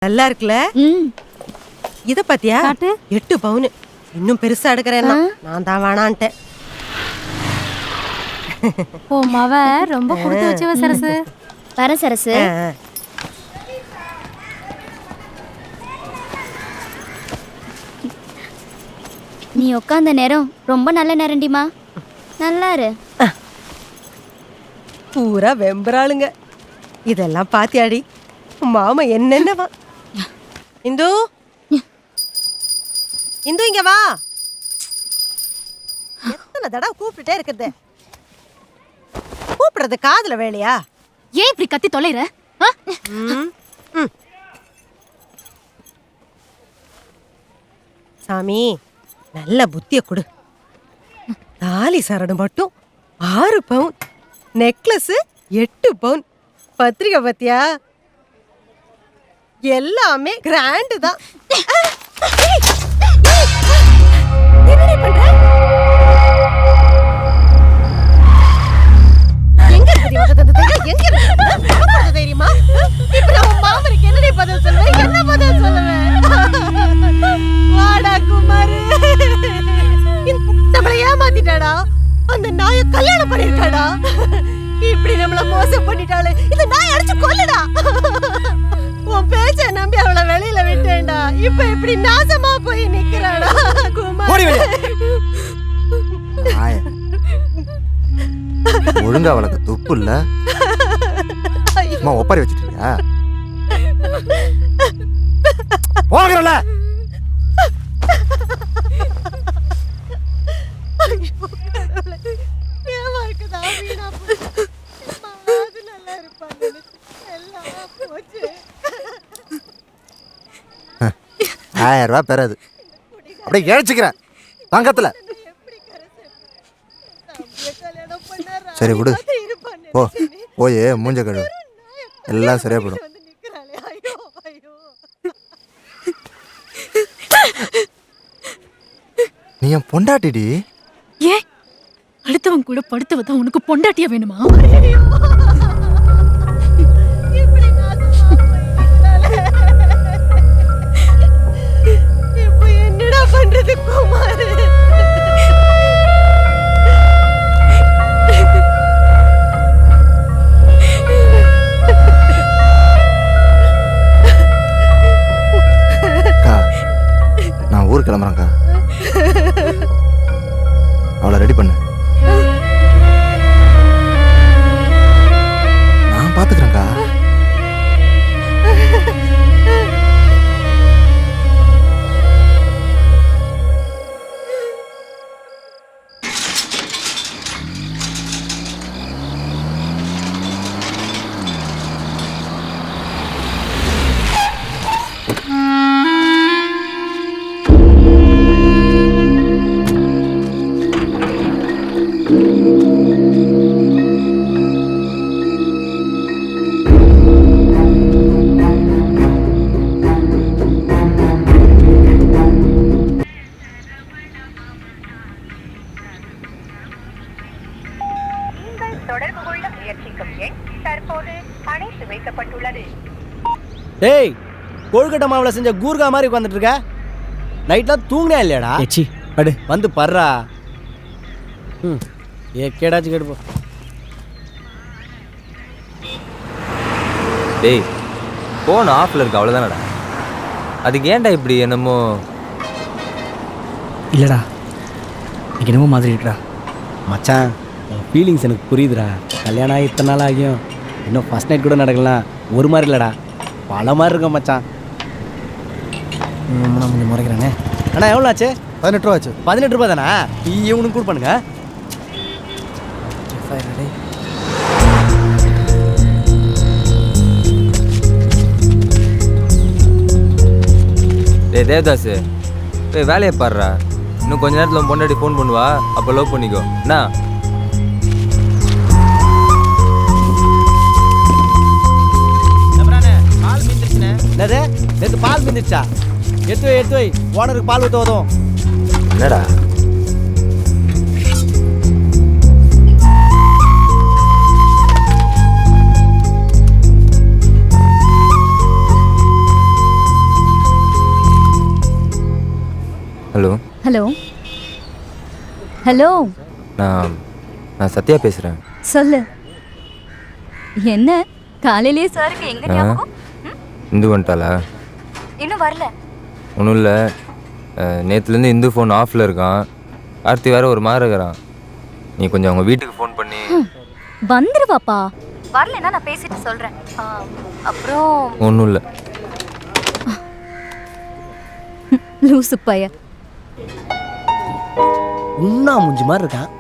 நல்லா இருக்குல்ல? இத பாத்தியா? 8 பவுன். இன்னும் பெருசா எடுக்கறேன்னா நான் தான் வேணான்ட்டேன். ஓ மவ ரொம்ப கொடுத்து வச்சவ சரசு. வர சரசு. நீ உட்கார்ந்த நேரம் ரொம்ப நல்ல நேரம்டிமா. நல்லா இரு. பூரா வெம்பராளுங்க. இதெல்லாம் பாத்தியாடி? மாமா என்னென்னவா? இந்து இந்து இங்க வா. எத்தனை தடவை கூப்பிட்டுட்டே இருக்குது. கூப்பிடுறது காதுல வேலையா? ஏன் இப்படி கத்தி தொலைற? சாமி நல்ல புத்திய கொடு. தாலி சரடு மட்டும் 6 பவுன், நெக்லஸ் 8 பவுன். பத்திரிகை பத்தியா? எல்லாமே கிராண்டு தான். என்னடி பண்ற? எங்க இருக்கு அந்த தைரியம்? எங்க இருக்கு தைரியமா? இப்ப நம்ம மாமருக்கு என்னடி பதில் சொல்லுவேன்? என்ன பதில் சொல்லுவேன்? வாடா குமார், நம்மள ஏமாத்திட்டாடா. அந்த நாயை கல்யாணம் பண்ணிருக்காடா. இப்படி நம்மள மோசம் பண்ணிட்டாளே, இந்த நாயை அடிச்சு கொல்லுடா. உன் பேச்ச நம்பி அவளை வெளியில விட்டேன்டா. இப்ப இப்படி நாசமா போய் நிக்கிறாடா குமார். ஒழுங்கா அவளுக்கு துப்பு இல்ல. அம்மா ஒப்பாரி வச்சிட்டியா? போகிறல. ₹1000 பெறாது. அப்படியே இழைச்சிக்கிறேன் தங்கத்துல. சரி விடு, போ போய் மூஞ்ச கழுவு, எல்லாம் சரியா போடும். நீ என் பொண்டாட்டிடி. ஏன் அடுத்தவன் கூட படுத்தவதான் உனக்கு பொண்டாட்டியா வேணுமா? என்னடா பண்றது குமார்? நான் ஊருக்கு கிளம்புறேன்க்கா. அவளை ரெடி பண்ணு, நான் பாத்துக்கிறேன்க்கா. டேய், கொழுக்கட்டை மாவுல செஞ்ச கூர்கா மாதிரி உட்காந்துட்டு இருக்க. நைட்லாம் தூங்கினே இல்லையாடா? ஏச்சி படு வந்து பர்றா. கேடாச்சு கேடுப்போ. டேய், ஃபோன் ஆஃப்ல இருக்கு, அவ்வளோதானடா. அதுக்கு ஏன்டா இப்படி என்னமோ? இல்லைடா, எனக்கு என்னமோ மாதிரி இருக்குடா. மச்சான், உன் ஃபீலிங்ஸ் எனக்கு புரியுதுடா. கல்யாணம் ஆகி இத்தனை நாள் ஆகியும் இன்னும் ஃபர்ஸ்ட் நைட் கூட நடக்கலாம். ஒரு மாதிரி இல்லைடா, பல மாதிரி இருக்கும் மச்சான். நான் கொஞ்சம் முறைக்கிறேனே. அண்ணா எவ்வளோ ஆச்சு? ₹18 ஆச்சு. ₹18 தானா? இவனுக்கு கூட பண்ணுங்க. டேய் தேவதாஸ், போய் வேலையை பாடுறா. இன்னும் கொஞ்ச நேரத்தில் உன் பொண்டாட்டி ஃபோன் பண்ணுவா, அப்போ லவ் பண்ணிக்கோ. என்ன? என்னது? நேற்று பால் மிந்துச்சா? எடுத்து வை ஓனருக்கு பால் ஊற்ற உதவும். என்னடா ஹலோ ஹலோ ஹலோ நான் சத்யா பேசுகிறேன். சொல்லு. என்ன காலையிலேயே சாருக்கு எங்க ஞாபகம்? இந்து வந்துட்டாளா? இன்னும் வரல. ஒன்றும் இல்லை, நேற்றுலேருந்து இந்து ஃபோன் ஆஃபில் இருக்கான். கார்த்தி வேறு ஒரு மாதிரி இருக்கிறான். நீ கொஞ்சம் அவங்க வீட்டுக்கு ஃபோன் பண்ணி. வந்துருவாப்பா. வரலன்னா நான் பேசிட்டு சொல்றேன். அப்புறம் ஒன்றும் இல்லை. லூசு பைய. உண்ணா முஞ்சி மாதிரி இருக்கான்.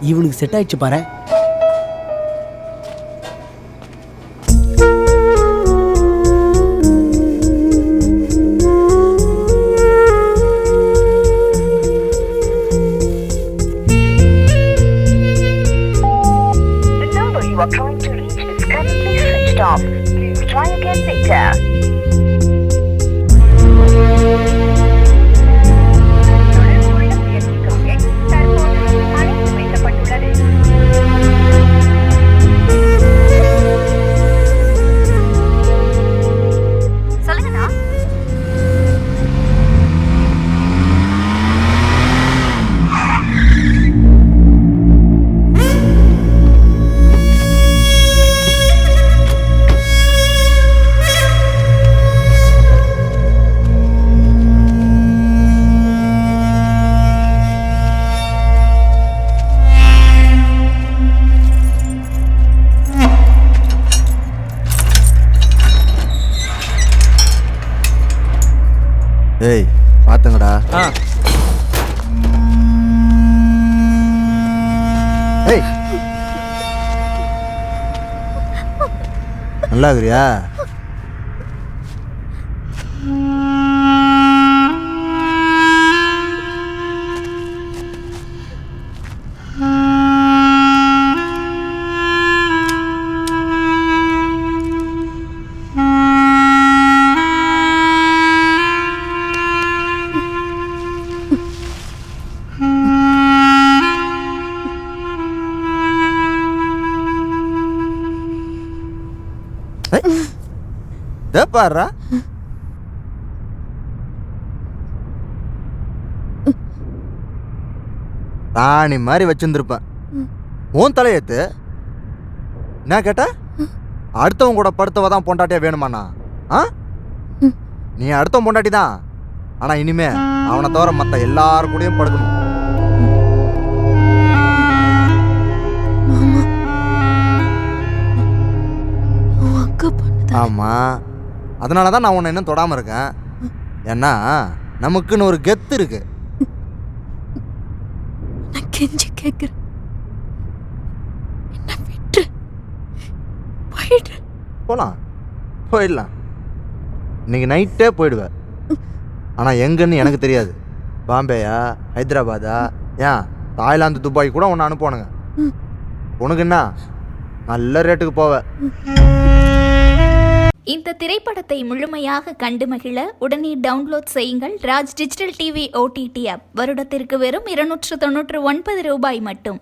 இவனுக்கு செட் ஆயிடுச்சு பாரு. You are trying to reach is currently switched off. Please try again later. தொடர்புடைய முயற்சிக்காக தற்போது அழைத்து வைக்கப்பட்டுள்ளது. சொல்லுங்கண்ணா. ஏய் பார்த்துங்கடா. ஏய் நல்லா இருக்கிறியா? பாடுறா. ராணி மாதிரி வச்சிருந்துருப்பேன். உன் தலையெத்து என்ன கேட்ட? அடுத்தவன் கூட படுத்தவ தான் பொண்டாட்டியா வேணுமாண்ணா? நீ அடுத்தவன் பொண்டாட்டி தான். ஆனா இனிமே அவனை தவிர மற்ற எல்லாரும் கூடயும் படுக்கணும். ஆமா, அதனால தான் நான் உன்னை இன்னும் தொடாமல் இருக்கேன். ஏன்னா நமக்குன்னு ஒரு கெத்து இருக்கு. நான் கெஞ்சி கேட்குறேன், என்ன விட்டு போயிடு. போயிடலாம். இன்னைக்கு நைட்டே போயிடுவேன். ஆனால் எங்கன்னு எனக்கு தெரியாது. பாம்பேயா, ஹைதராபாதா, ஏன் தாய்லாந்து, துபாய் கூட ஒன்று அனுப்புவானுங்க. உனக்கு என்ன நல்ல ரேட்டுக்கு போவேன். இந்த திரைப்படத்தை முழுமையாக கண்டு மகிழ உடனே டவுன்லோட் செய்யுங்கள் Raj digital TV OTT app. வருடத்திற்கு வெறும் 299 ரூபாய் மட்டும்.